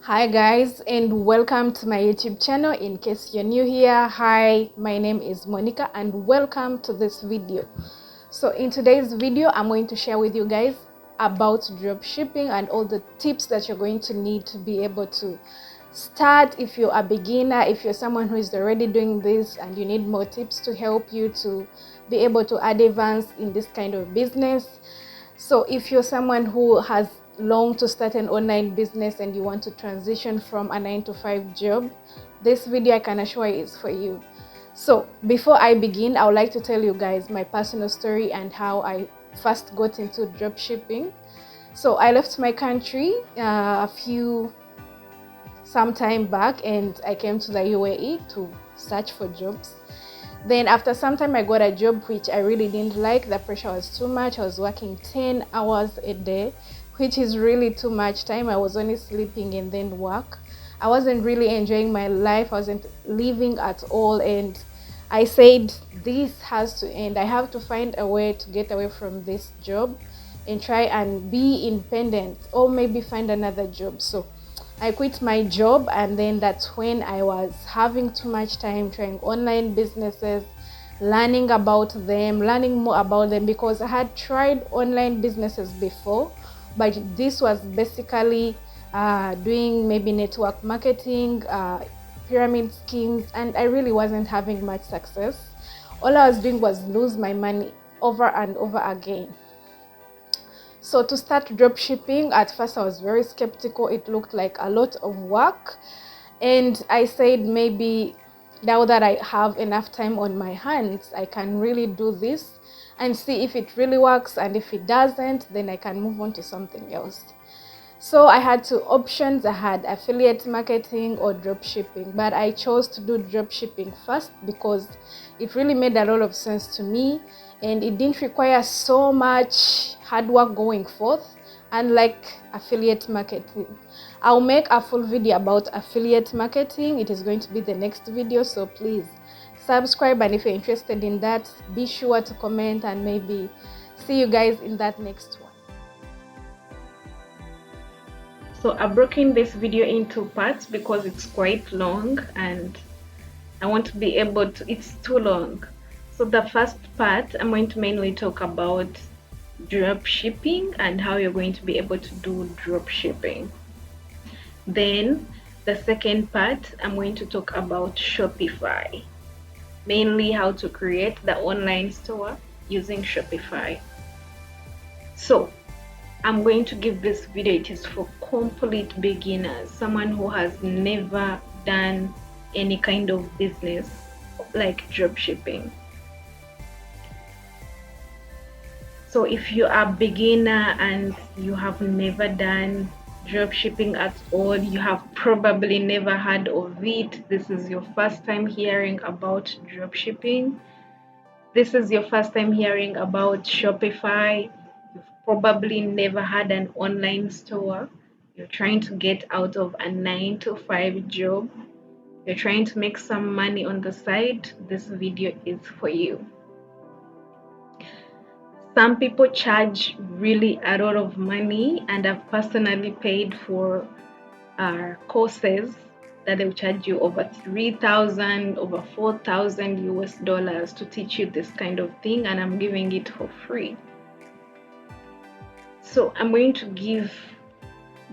Hi guys, and welcome to my YouTube channel. In case you're new here, hi, my name is Monica and welcome to this video. So in today's video, I'm going to share with you guys about dropshipping and all the tips that you're going to need to be able to start. If you're a beginner, if you're someone who is already doing this and you need more tips to help you to be able to advance in this kind of business. So if you're someone who has longed to start an online business and you want to transition from a 9-to-5 job, this video, I can assure you, is for you. So before I begin, I would like to tell you guys my personal story and how I first got into dropshipping. So I left my country some time back and I came to the UAE to search for jobs. Then after some time I got a job which I really didn't like. The pressure was too much. I was working 10 hours a day, which is really too much time. I was only sleeping and then work. I wasn't really enjoying my life. I wasn't living at all, and I said this has to end. I have to find a way to get away from this job and try and be independent, or maybe find another job. So I quit my job, and then that's when I was having too much time trying online businesses, learning about them, learning more about them, because I had tried online businesses before, but this was basically doing maybe network marketing, pyramid schemes, and I really wasn't having much success. All I was doing was lose my money over and over again. So to start dropshipping, at first I was very skeptical. It looked like a lot of work, and I said maybe now that I have enough time on my hands, I can really do this and see if it really works, and if it doesn't, then I can move on to something else. So I had two options. I had affiliate marketing or dropshipping, but I chose to do dropshipping first because it really made a lot of sense to me and it didn't require so much hard work going forth, unlike affiliate marketing. I'll make a full video about affiliate marketing. It is going to be the next video, so please subscribe, and if you're interested in that, be sure to comment, and maybe see you guys in that next one. So I've broken this video into parts because it's quite long and I want to be able to, it's too long. So the first part, I'm going to mainly talk about drop shipping and how you're going to be able to do drop shipping. Then the second part, I'm going to talk about Shopify, mainly how to create the online store using Shopify. So I'm going to give this video, it is for complete beginners, someone who has never done any kind of business like dropshipping. So if you are a beginner and you have never done dropshipping at all, you have probably never heard of it, this is your first time hearing about dropshipping, this is your first time hearing about Shopify, you've probably never had an online store, you're trying to get out of a 9-to-5 job, you're trying to make some money on the side, this video is for you. Some people charge really a lot of money, and I've personally paid for courses that they will charge you over 3,000, over 4,000 US dollars to teach you this kind of thing, and I'm giving it for free. So I'm going to give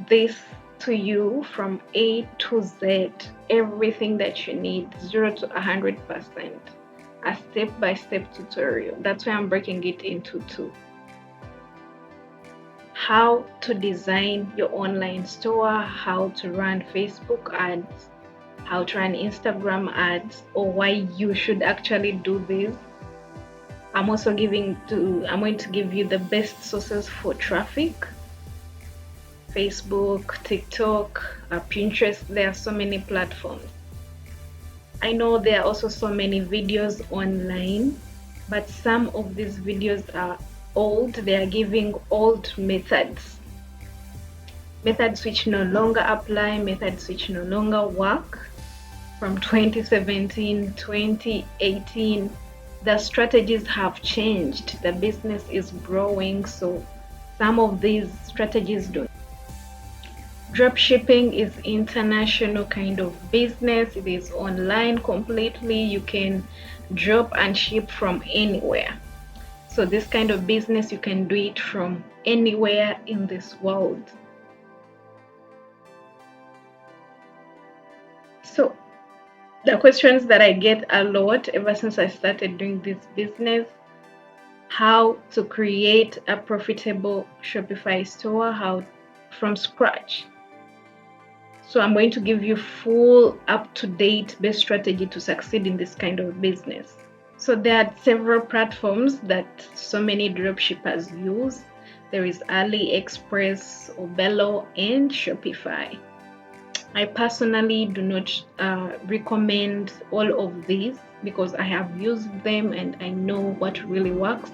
this to you from A to Z, everything that you need, 0 to 100%. A step-by-step tutorial. That's why I'm breaking it into two. How to design your online store, how to run Facebook ads, how to run Instagram ads, or why you should actually do this. I'm going to give you the best sources for traffic. Facebook, TikTok, Pinterest, there are so many platforms. I know there are also so many videos online, but some of these videos are old. They are giving old methods which no longer apply, methods which no longer work. From 2017, 2018, the strategies have changed. The business is growing, so some of these strategies don't. Dropshipping is international kind of business. It is online completely. You can drop and ship from anywhere. So this kind of business, you can do it from anywhere in this world. So the questions that I get a lot ever since I started doing this business: how to create a profitable Shopify store, how from scratch. So I'm going to give you full up-to-date best strategy to succeed in this kind of business. So there are several platforms that so many dropshippers use. There is AliExpress, Obello, and Shopify. I personally do not recommend all of these because I have used them and I know what really works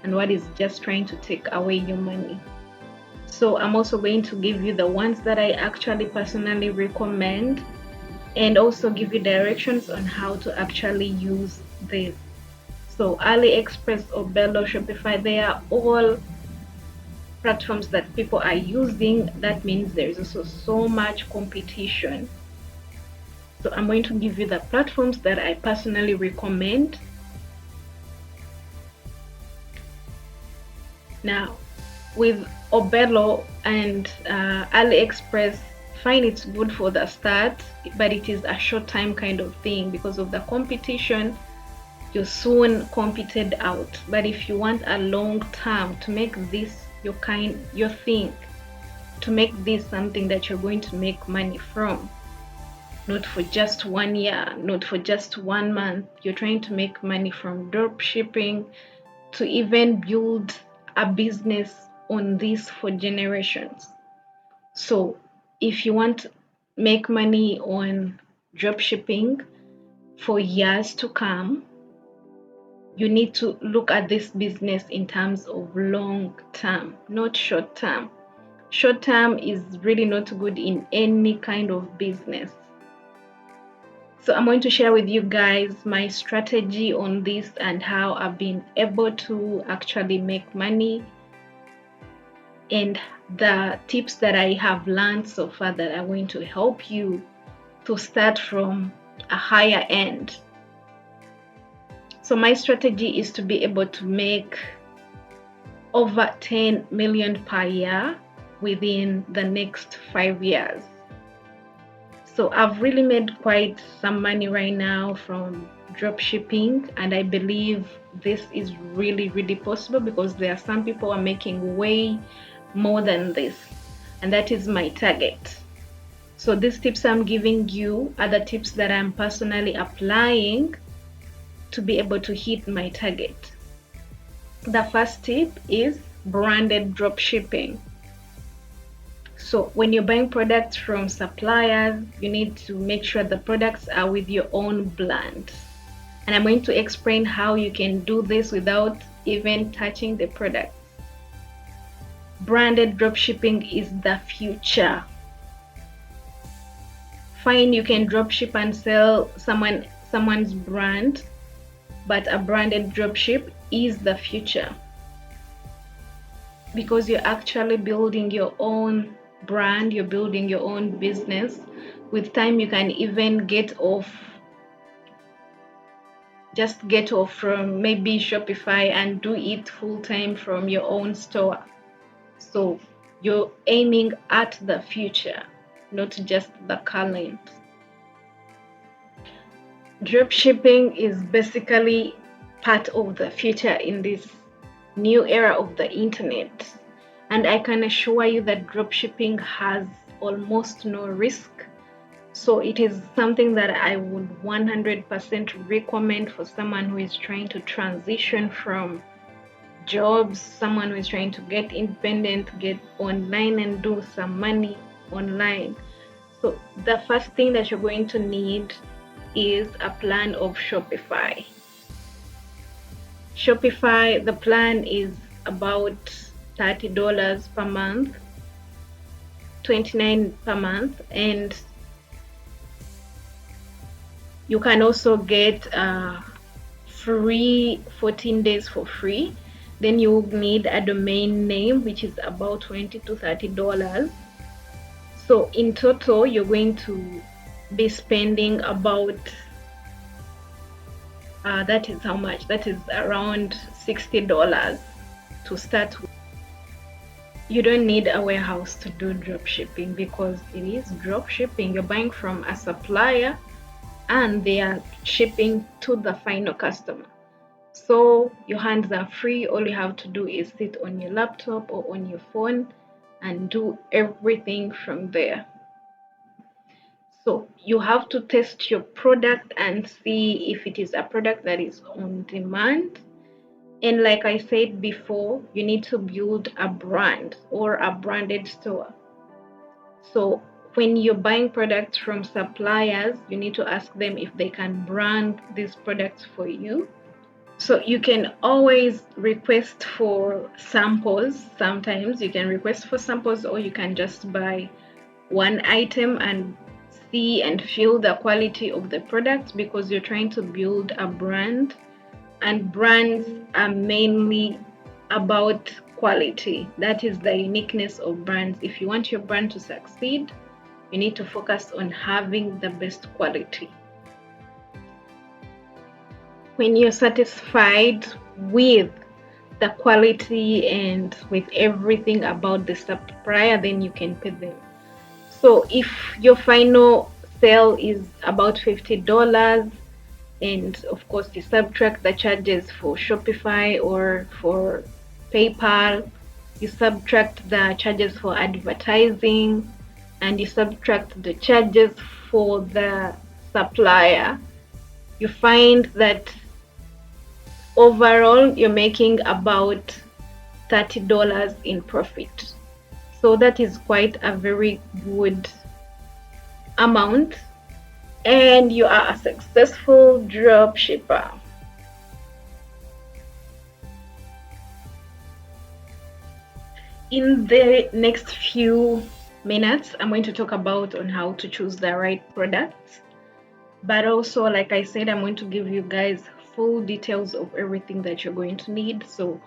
and what is just trying to take away your money. So I'm also going to give you the ones that I actually personally recommend and also give you directions on how to actually use this. So AliExpress, Obello, Shopify, they are all platforms that people are using. That means there is also so much competition. So I'm going to give you the platforms that I personally recommend. Now, with Obello and AliExpress, fine, it's good for the start, but it is a short time kind of thing because of the competition. You're soon competed out. But if you want a long term to make this your thing, to make this something that you're going to make money from, not for just 1 year, not for just 1 month, you're trying to make money from drop shipping, to even build a business on this for generations. So if you want to make money on drop shipping for years to come, you need to look at this business in terms of long term, not short term. Short term is really not good in any kind of business. So I'm going to share with you guys my strategy on this and how I've been able to actually make money and the tips that I have learned so far that are going to help you to start from a higher end. So my strategy is to be able to make over 10 million per year within the next 5 years. So I've really made quite some money right now from drop shipping, and I believe this is really, really possible because there are some people who are making way more than this, and that is my target. So these tips I'm giving you are the tips that I'm personally applying to be able to hit my target. The first tip is branded drop shipping. So when you're buying products from suppliers, you need to make sure the products are with your own brand. And I'm going to explain how you can do this without even touching the product. Branded dropshipping is the future. Fine, you can dropship and sell someone's brand, but a branded dropship is the future because you're actually building your own brand, you're building your own business. With time, you can even get off from maybe Shopify and do it full time from your own store. So you're aiming at the future, not just the current. Dropshipping is basically part of the future in this new era of the internet. And I can assure you that dropshipping has almost no risk. So it is something that I would 100% recommend for someone who is trying to transition from jobs, someone who is trying to get independent, get online and do some money online. So the first thing that you're going to need is a plan of Shopify. Shopify, the plan is about $30 per month, $29 per month, and you can also get free 14 days for free. Then you need a domain name, which is about $20 to $30. So in total, you're going to be spending about that is how much? That is around $60 to start with. You don't need a warehouse to do drop shipping because it is drop shipping. You're buying from a supplier and they are shipping to the final customer. So your hands are free. All you have to do is sit on your laptop or on your phone and do everything from there. So you have to test your product and see if it is a product that is on demand. And like I said before, you need to build a brand or a branded store. So when you're buying products from suppliers, you need to ask them if they can brand these products for you. So you can always request for samples. Sometimes you can request for samples, or you can just buy one item and see and feel the quality of the product, because you're trying to build a brand, and brands are mainly about quality. That is the uniqueness of brands. If you want your brand to succeed, you need to focus on having the best quality. When you're satisfied with the quality and with everything about the supplier, then you can pay them. So if your final sale is about $50, and of course you subtract the charges for Shopify or for PayPal, you subtract the charges for advertising, and you subtract the charges for the supplier, you find that overall you're making about $30 in profit. So that is quite a very good amount, and you are a successful drop shipper. In the next few minutes, I'm going to talk about on how to choose the right products, but also, like I said, I'm going to give you guys full details of everything that you're going to need. So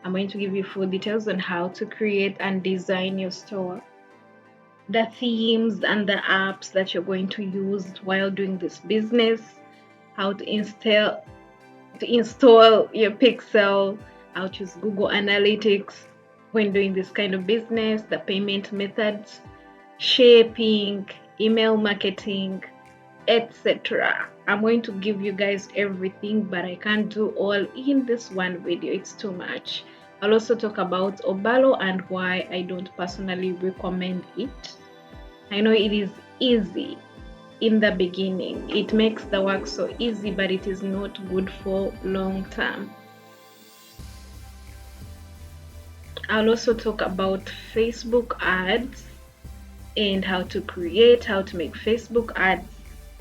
I'm going to give you full details on how to create and design your store, the themes and the apps that you're going to use while doing this business, how to install your pixel, how to use Google Analytics when doing this kind of business, the payment methods, shipping, email marketing, etc. I'm going to give you guys everything, but I can't do all in this one video. It's too much. I'll also talk about Obalo and why I don't personally recommend it. I know it is easy in the beginning. It makes the work so easy, but it is not good for long term. I'll also talk about Facebook ads and how to make Facebook ads.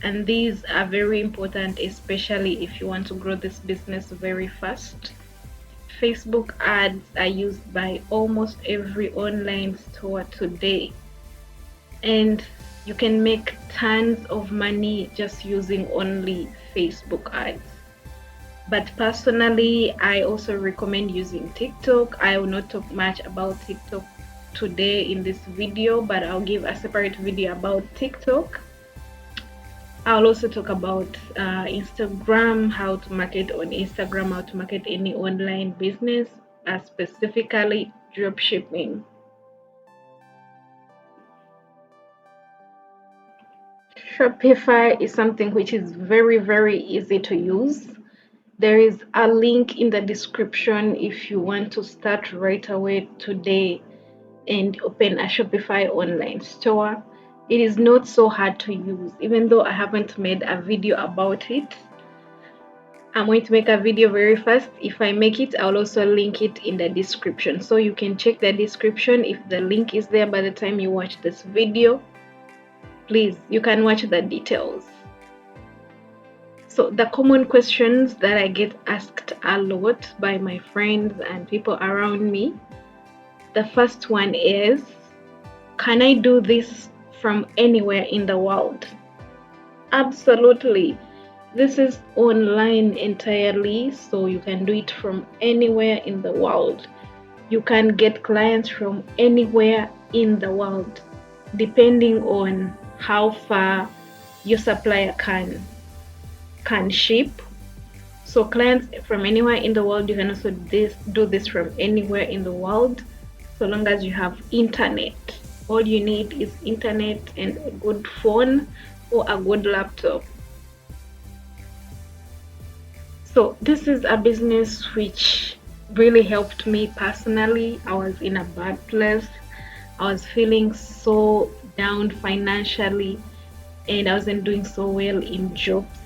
And these are very important, especially if you want to grow this business very fast. Facebook ads are used by almost every online store today, and you can make tons of money just using only Facebook ads. But personally, I also recommend using TikTok. I will not talk much about TikTok today in this video, but I'll give a separate video about TikTok. I'll also talk about Instagram, how to market on Instagram, how to market any online business, specifically dropshipping. Shopify is something which is very, very easy to use. There is a link in the description if you want to start right away today and open a Shopify online store. It is not so hard to use, even though I haven't made a video about it. I'm going to make a video very fast. If I make it, I'll also link it in the description, so you can check the description. If the link is there by the time you watch this video, please, you can watch the details. So the common questions that I get asked a lot by my friends and people around me, the first one is, can I do this from anywhere in the world? Absolutely. This is online entirely, so you can do it from anywhere in the world. You can get clients from anywhere in the world. depending on how far your supplier can ship. So clients from anywhere in the world, you can also do this from anywhere in the world, so long as you have internet. All you need is internet and a good phone or a good laptop. So this is a business which really helped me personally. I was in a bad place. I was feeling so down financially, and I wasn't doing so well in jobs.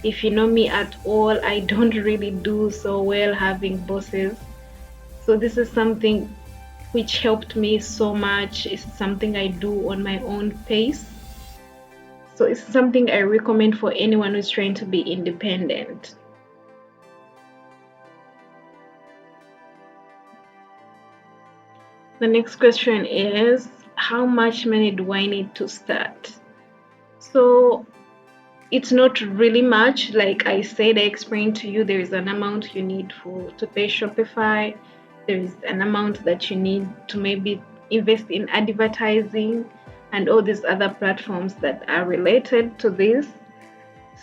If you know me at all, I don't really do so well having bosses. So this is something which helped me so much. It's something I do on my own pace. So it's something I recommend for anyone who's trying to be independent. The next question is, how much money do I need to start? So it's not really much. Like I said, I explained to you, there is an amount you need to pay Shopify. There is an amount that you need to maybe invest in advertising and all these other platforms that are related to this.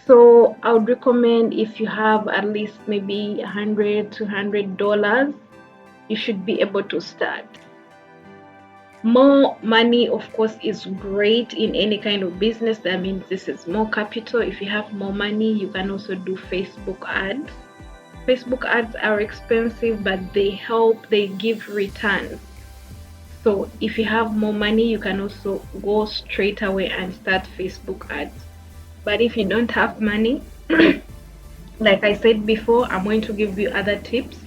So I would recommend, if you have at least maybe $100 to $200, you should be able to start. More money, of course, is great in any kind of business. That means this is more capital. If you have more money, you can also do Facebook ads. Facebook ads are expensive, but they give returns. So if you have more money, you can also go straight away and start Facebook ads. But if you don't have money, like I said before, I'm going to give you other tips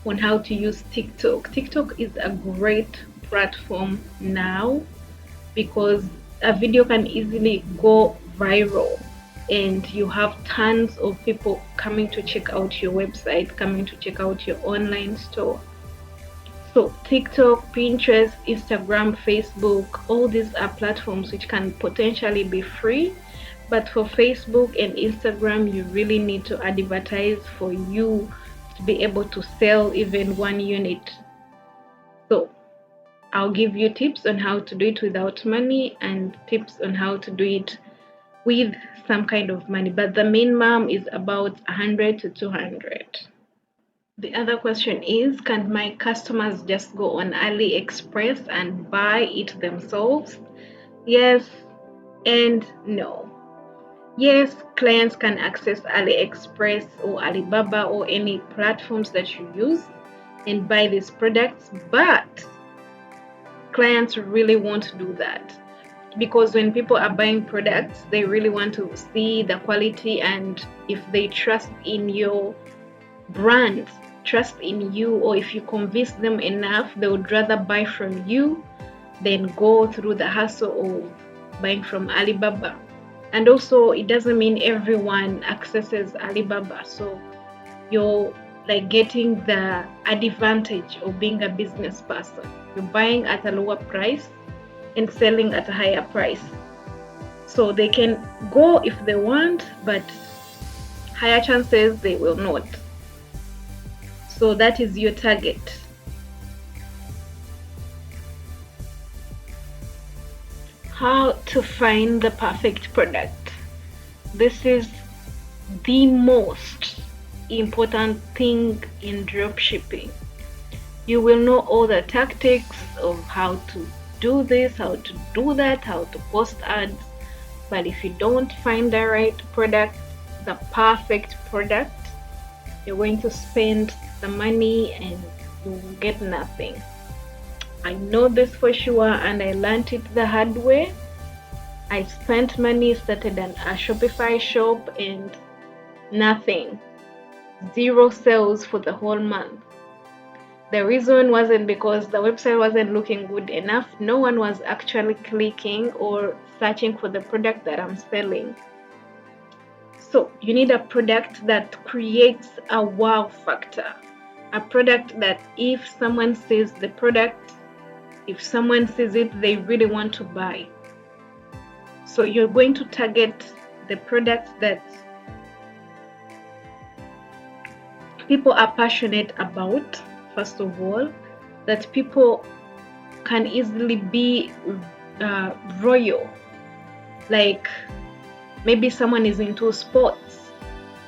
on how to use TikTok. TikTok is a great platform now because a video can easily go viral, and you have tons of people coming to check out your website, coming to check out your online store. So TikTok, Pinterest, Instagram, Facebook, all these are platforms which can potentially be free, but for Facebook and Instagram, you really need to advertise for you to be able to sell even one unit. So I'll give you tips on how to do it without money and tips on how to do it with some kind of money, but the minimum is about 100 to 200. The other question is, can my customers just go on AliExpress and buy it themselves? Yes and no. Yes, clients can access AliExpress or Alibaba or any platforms that you use and buy these products, but clients really won't do that, because when people are buying products, they really want to see the quality, and if they trust in your brand, trust in you, or if you convince them enough, they would rather buy from you than go through the hassle of buying from Alibaba. And also, it doesn't mean everyone accesses Alibaba, so you're like getting the advantage of being a business person. You're buying at a lower price and selling at a higher price. So they can go if they want, but higher chances they will not. So that is your target. How to find the perfect product. This is the most important thing in dropshipping. You will know all the tactics of how to do this, how to do that, how to post ads, but if you don't find the right product, the perfect product, you're going to spend the money and you will get nothing. I know this for sure, and I learned it the hard way. I spent money, started a Shopify shop, and nothing. 0 sales for the whole month. The reason wasn't because the website wasn't looking good enough. No one was actually clicking or searching for the product that I'm selling. So you need a product that creates a wow factor. A product that if someone sees the product, if someone sees it, they really want to buy. So you're going to target the products that people are passionate about, first of all, that people can easily be royal. Like maybe someone is into sports,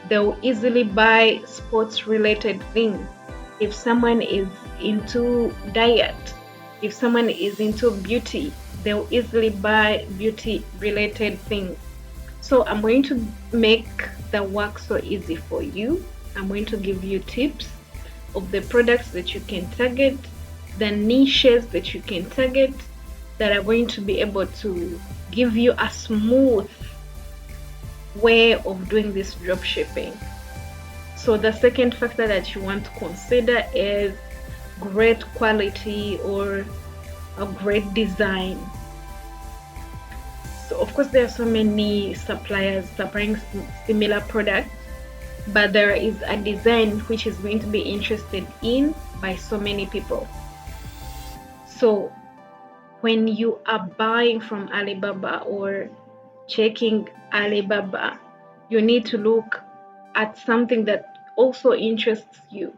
they'll easily buy sports related things. If someone is into diet, if someone is into beauty, they'll easily buy beauty related things. So I'm going to make the work so easy for you. I'm going to give you tips of the products that you can target, the niches that you can target, that are going to be able to give you a smooth way of doing this drop shipping. So the second factor that you want to consider is great quality or a great design. So of course there are so many suppliers supplying similar products, but there is a design which is going to be interested in by so many people. So when you are buying from Alibaba or checking Alibaba, you need to look at something that also interests you.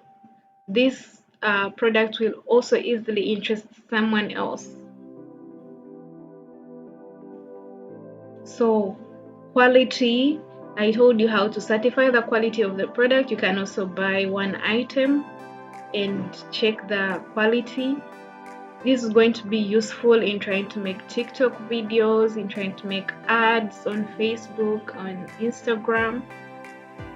This product will also easily interest someone else. So quality, I told you how to certify the quality of the product. You can also buy one item and check the quality. This is going to be useful in trying to make TikTok videos, in trying to make ads on Facebook, on Instagram.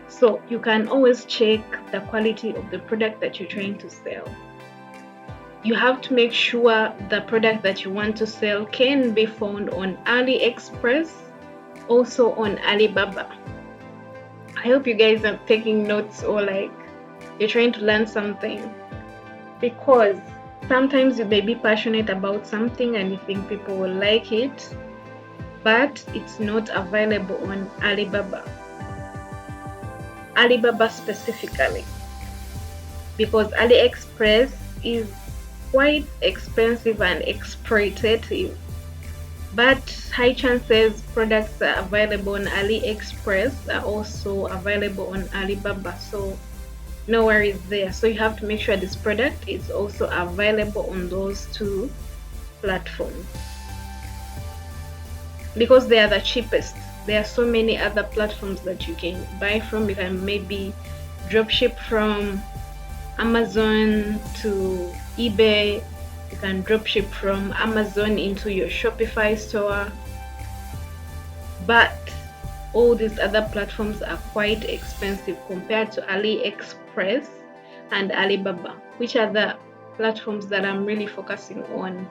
So you can always check the quality of the product that you're trying to sell. You have to make sure the product that you want to sell can be found on AliExpress, also on Alibaba. I hope you guys are taking notes or like you're trying to learn something, because sometimes you may be passionate about something and you think people will like it, but it's not available on Alibaba specifically, because AliExpress is quite expensive and exploitative, but high chances products are available on AliExpress are also available on Alibaba, so no worries there. So you have to make sure this product is also available on those two platforms, because they are the cheapest. There are so many other platforms that you can buy from. You can maybe dropship from Amazon to eBay. You can dropship from Amazon into your Shopify store, but all these other platforms are quite expensive compared to AliExpress and Alibaba, which are the platforms that I'm really focusing on.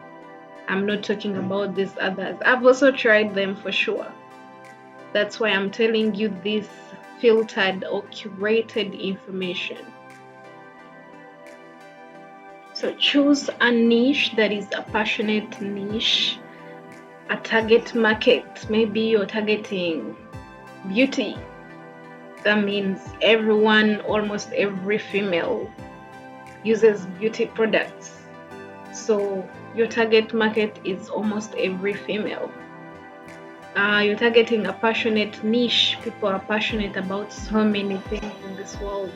I'm not talking about these others. I've also tried them for sure. That's why I'm telling you this filtered or curated information. So choose a niche that is a passionate niche, a target market. Maybe you're targeting beauty. That means everyone, almost every female uses beauty products. So your target market is almost every female. You're targeting a passionate niche. People are passionate about so many things in this world.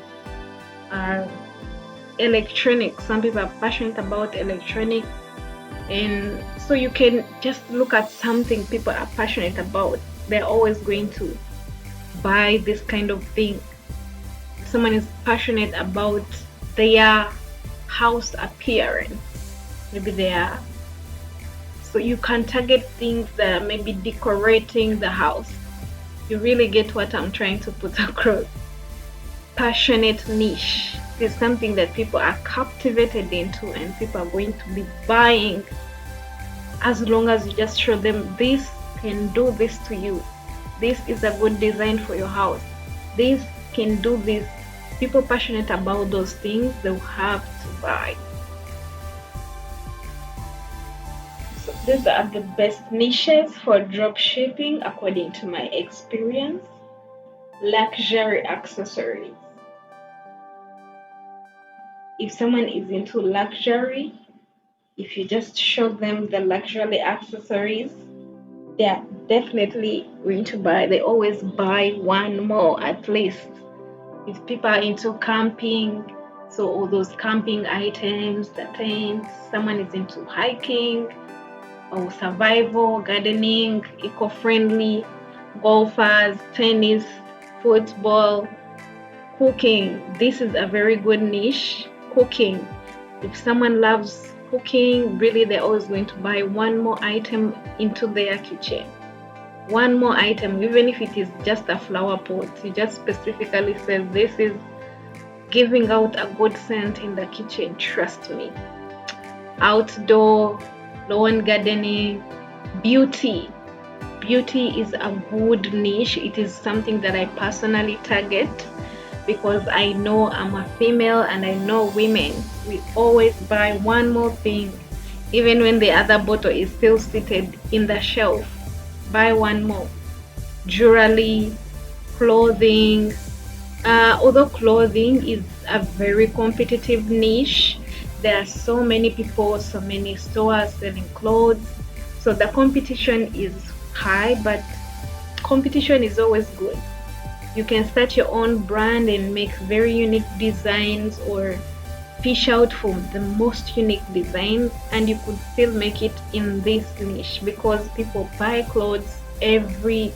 Electronics, some people are passionate about electronics, and so you can just look at something people are passionate about. They're always going to buy this kind of thing. Someone is passionate about their house appearance, maybe they are, so you can target things that are maybe decorating the house. You really get what I'm trying to put across. Passionate niche is something that people are captivated into and people are going to be buying, as long as you just show them this can do this to you. This is a good design for your house. This can do this. People passionate about those things, they'll have to buy. So these are the best niches for drop shipping according to my experience. Luxury accessories. If someone is into luxury, if you just show them the luxury accessories, they're definitely going to buy. They always buy one more at least. If people are into camping, so all those camping items, the tents, someone is into hiking, or survival, gardening, eco-friendly, golfers, tennis, football, cooking. This is a very good niche. Cooking. If someone loves cooking, really they're always going to buy one more item into their kitchen. One more item, even if it is just a flower pot. You just specifically say this is giving out a good scent in the kitchen, trust me. Outdoor, lawn gardening, beauty. Beauty is a good niche. It is something that I personally target because I know I'm a female and I know women, we always buy one more thing even when the other bottle is still seated in the shelf. Buy one more. Jewelry, clothing. Although clothing is a very competitive niche, there are so many people, so many stores selling clothes, so the competition is high, but competition is always good. You can start your own brand and make very unique designs, or fish out for the most unique designs, and you could still make it in this niche because people buy clothes every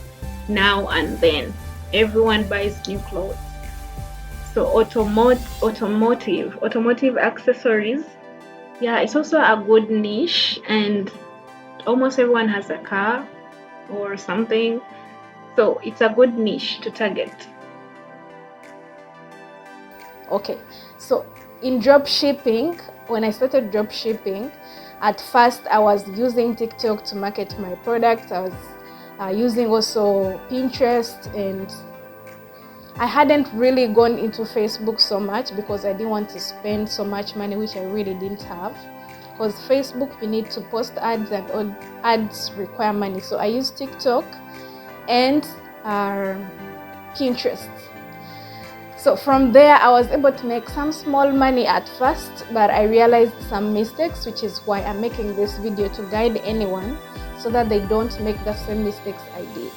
now and then. Everyone buys new clothes. So automotive accessories, yeah, it's also a good niche, and almost everyone has a car or something, so it's a good niche to target. Okay, so in drop shipping, when I started drop shipping, at first I was using TikTok to market my products. I was using also Pinterest, and I hadn't really gone into Facebook so much because I didn't want to spend so much money, which I really didn't have. Because Facebook, you need to post ads, and all ads require money. So I used TikTok and Pinterest. So from there, I was able to make some small money at first, but I realized some mistakes, which is why I'm making this video to guide anyone so that they don't make the same mistakes I did.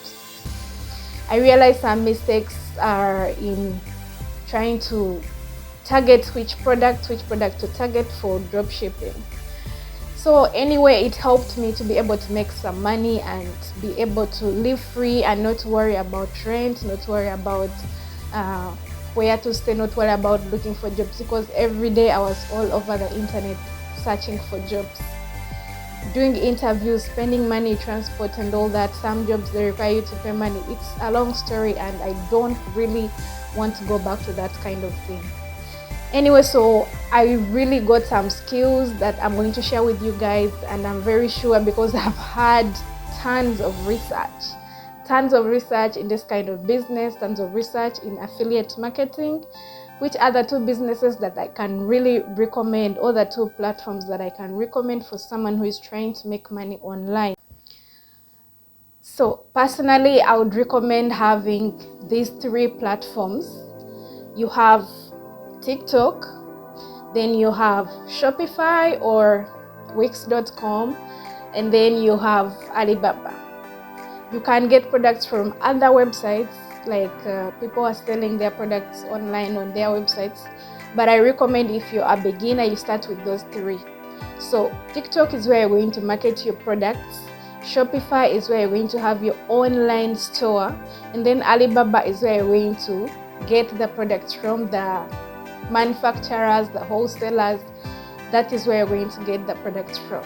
I realized some mistakes are in trying to target which product to target for drop shipping. So anyway, it helped me to be able to make some money and be able to live free and not worry about rent, not worry about where to stay, not worry about looking for jobs, because every day I was all over the internet searching for jobs, doing interviews, spending money, transport and all that. Some jobs, they require you to pay money. It's a long story and I don't really want to go back to that kind of thing. Anyway, so I really got some skills that I'm going to share with you guys, and I'm very sure because I've had tons of research in this kind of business, tons of research in affiliate marketing, which are the two businesses that I can really recommend, or the two platforms that I can recommend for someone who is trying to make money online. So personally, I would recommend having these three platforms. You have TikTok, then you have Shopify or Wix.com, and then you have Alibaba. You can get products from other websites, like people are selling their products online on their websites, but I recommend if you're a beginner, you start with those three. So TikTok is where you're going to market your products, Shopify is where you're going to have your online store, and then Alibaba is where you're going to get the products from, the manufacturers, the wholesalers. That is where you're going to get the products from.